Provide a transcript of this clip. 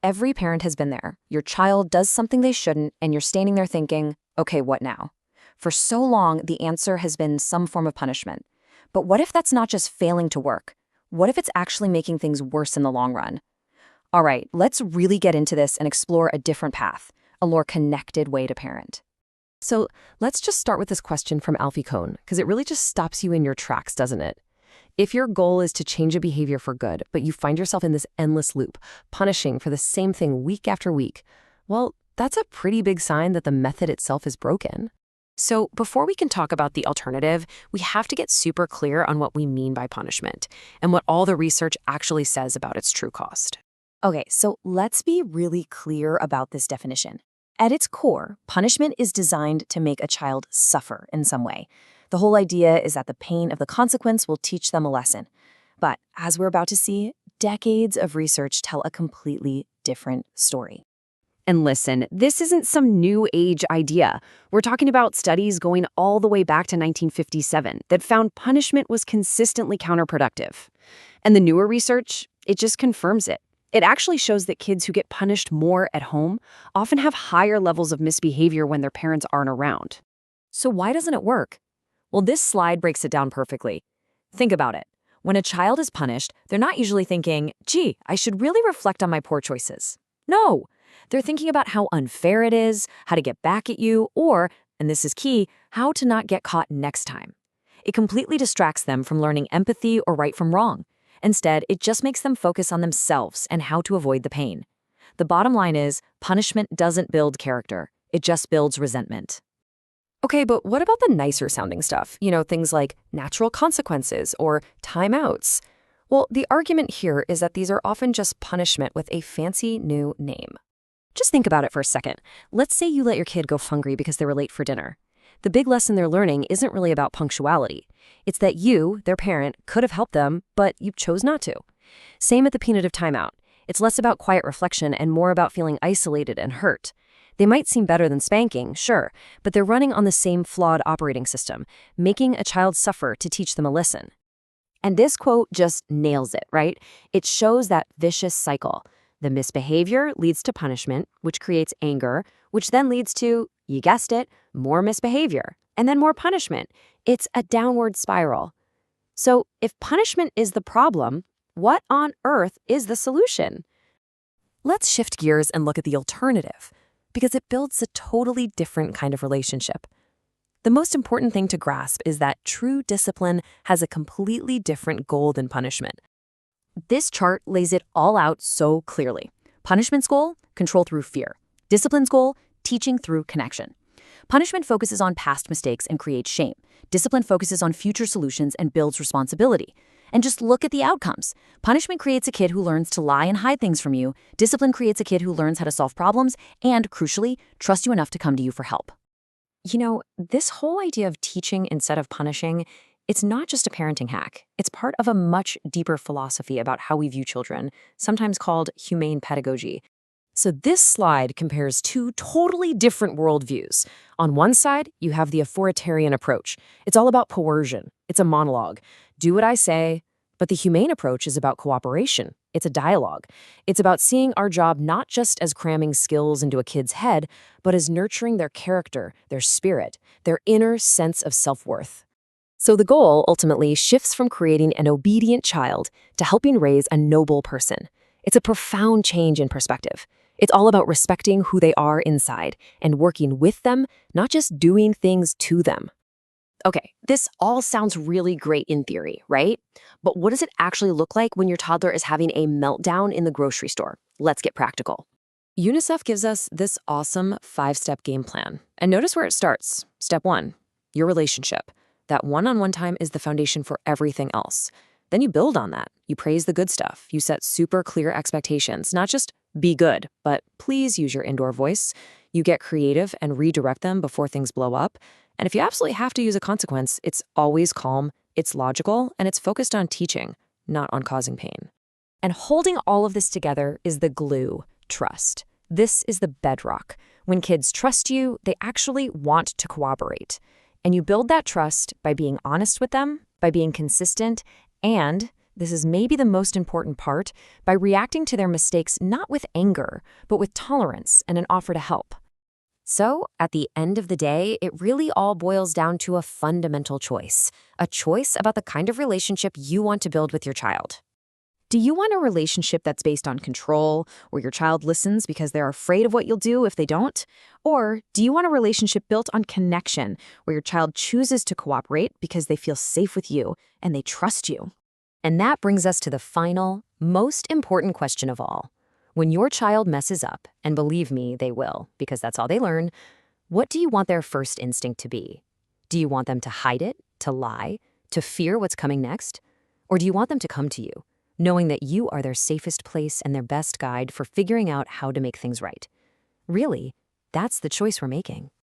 Every parent has been there. Your child does something they shouldn't, and you're standing there thinking, okay, what now? For so long, the answer has been some form of punishment. But what if that's not just failing to work? What if it's actually making things worse in the long run? All right, let's really get into this and explore a different path, a more connected way to parent. So let's just start with this question from Alfie Kohn, because it really just stops you in your tracks, doesn't it? If your goal is to change a behavior for good, but you find yourself in this endless loop, punishing for the same thing week after week, well, that's a pretty big sign that the method itself is broken. So before we can talk about the alternative, we have to get super clear on what we mean by punishment and what all the research actually says about its true cost. Okay, so let's be really clear about this definition. At its core, punishment is designed to make a child suffer in some way. The whole idea is that the pain of the consequence will teach them a lesson. But as we're about to see, decades of research tell a completely different story. And listen, this isn't some new age idea. We're talking about studies going all the way back to 1957 that found punishment was consistently counterproductive. And the newer research, it just confirms it. It actually shows that kids who get punished more at home often have higher levels of misbehavior when their parents aren't around. So why doesn't it work? Well, this slide breaks it down perfectly. Think about it. When a child is punished, they're not usually thinking, gee, I should really reflect on my poor choices. No, they're thinking about how unfair it is, how to get back at you, or, and this is key, how to not get caught next time. It completely distracts them from learning empathy or right from wrong. Instead, it just makes them focus on themselves and how to avoid the pain. The bottom line is, punishment doesn't build character. It just builds resentment. Okay, but what about the nicer sounding stuff? Things like natural consequences or timeouts. Well, the argument here is that these are often just punishment with a fancy new name. Just think about it for a second. Let's say you let your kid go hungry because they were late for dinner. The big lesson they're learning isn't really about punctuality. It's that you, their parent, could have helped them, but you chose not to. Same at the punitive timeout. It's less about quiet reflection and more about feeling isolated and hurt. They might seem better than spanking, sure, but they're running on the same flawed operating system, making a child suffer to teach them a lesson. And this quote just nails it, right? It shows that vicious cycle. The misbehavior leads to punishment, which creates anger, which then leads to, you guessed it, more misbehavior, and then more punishment. It's a downward spiral. So if punishment is the problem, what on earth is the solution? Let's shift gears and look at the alternative, because it builds a totally different kind of relationship. The most important thing to grasp is that true discipline has a completely different goal than punishment. This chart lays it all out so clearly. Punishment's goal, control through fear. Discipline's goal, teaching through connection. Punishment focuses on past mistakes and creates shame. Discipline focuses on future solutions and builds responsibility. And just look at the outcomes. Punishment creates a kid who learns to lie and hide things from you. Discipline creates a kid who learns how to solve problems and, crucially, trust you enough to come to you for help. This whole idea of teaching instead of punishing, it's not just a parenting hack. It's part of a much deeper philosophy about how we view children, sometimes called humane pedagogy. So this slide compares two totally different worldviews. On one side, you have the authoritarian approach. It's all about coercion. It's a monologue. Do what I say. But the humane approach is about cooperation. It's a dialogue. It's about seeing our job not just as cramming skills into a kid's head, but as nurturing their character, their spirit, their inner sense of self-worth. So the goal ultimately shifts from creating an obedient child to helping raise a noble person. It's a profound change in perspective. It's all about respecting who they are inside and working with them, not just doing things to them. Okay, this all sounds really great in theory, right? But what does it actually look like when your toddler is having a meltdown in the grocery store? Let's get practical. UNICEF gives us this awesome 5-step game plan. And notice where it starts. Step 1, your relationship. That one-on-one time is the foundation for everything else. Then you build on that. You praise the good stuff. You set super clear expectations, not just be good, but please use your indoor voice. You get creative and redirect them before things blow up. And if you absolutely have to use a consequence, it's always calm, it's logical, and it's focused on teaching, not on causing pain. And holding all of this together is the glue, trust. This is the bedrock. When kids trust you, they actually want to cooperate. And you build that trust by being honest with them, by being consistent, and this is maybe the most important part, by reacting to their mistakes not with anger, but with tolerance and an offer to help. So, at the end of the day, it really all boils down to a fundamental choice. A choice about the kind of relationship you want to build with your child. Do you want a relationship that's based on control, where your child listens because they're afraid of what you'll do if they don't? Or do you want a relationship built on connection, where your child chooses to cooperate because they feel safe with you and they trust you? And that brings us to the final, most important question of all. When your child messes up, and believe me, they will, because that's all they learn, what do you want their first instinct to be? Do you want them to hide it, to lie, to fear what's coming next? Or do you want them to come to you, knowing that you are their safest place and their best guide for figuring out how to make things right? Really, that's the choice we're making.